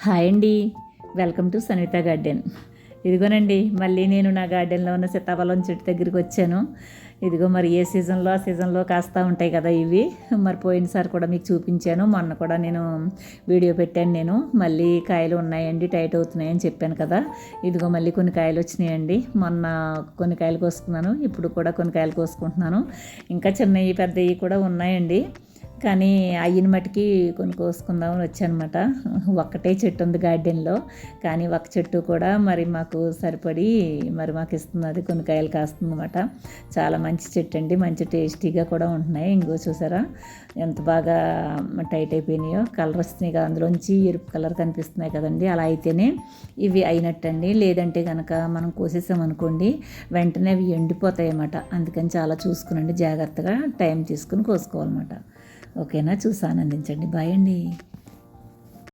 Hi అండి, welcome to Sanvitha garden. ఇదిగోనండి, మళ్ళీ నేను నా గార్డెన్లో ఉన్న సీతాఫలం చెట్టు దగ్గరికి వచ్చాను. ఇదిగో మరి ఏ సీజన్లో ఆ సీజన్లో కాస్తూ ఉంటాయి కదా ఇవి. మరి పోయినసారి కూడా మీకు చూపించాను, మొన్న కూడా నేను వీడియో పెట్టాను. నేను మళ్ళీ కాయలు ఉన్నాయండి, టైట్ అవుతున్నాయని చెప్పాను కదా. ఇదిగో మళ్ళీ కొన్ని కాయలు వచ్చినాయండి. మొన్న కొన్ని కాయలు కోసుకున్నాను, ఇప్పుడు కూడా కొన్ని కాయలు కోసుకుంటున్నాను. ఇంకా చిన్నవి పెద్దవి కూడా ఉన్నాయండి, కానీ అయిన మట్టుకి కొన్ని కోసుకుందామని వచ్చానమాట. ఒక్కటే చెట్టు ఉంది గార్డెన్లో, కానీ ఒక చెట్టు కూడా మరి మాకు సరిపడి మరి మాకు ఇస్తుంది, అది కొన్ని కాయలు కాస్తుందన్నమాట. చాలా మంచి చెట్టు అండి, మంచి టేస్టీగా కూడా ఉంటున్నాయి. ఇంకో చూసారా ఎంత బాగా టైట్ అయిపోయినాయో, కలర్ వస్తున్నాయి కదా, అందులోంచి ఎరుపు కలర్ కనిపిస్తున్నాయి కదండి. అలా అయితేనే ఇవి అయినట్టండి, లేదంటే కనుక మనం కోసేసామనుకోండి వెంటనే అవి ఎండిపోతాయి అన్నమాట. అందుకని చాలా చూసుకునండి, జాగ్రత్తగా టైం తీసుకుని కోసుకోవాలన్నమాట. ఓకేనా, చూసి ఆనందించండి. బాయ్ అండి.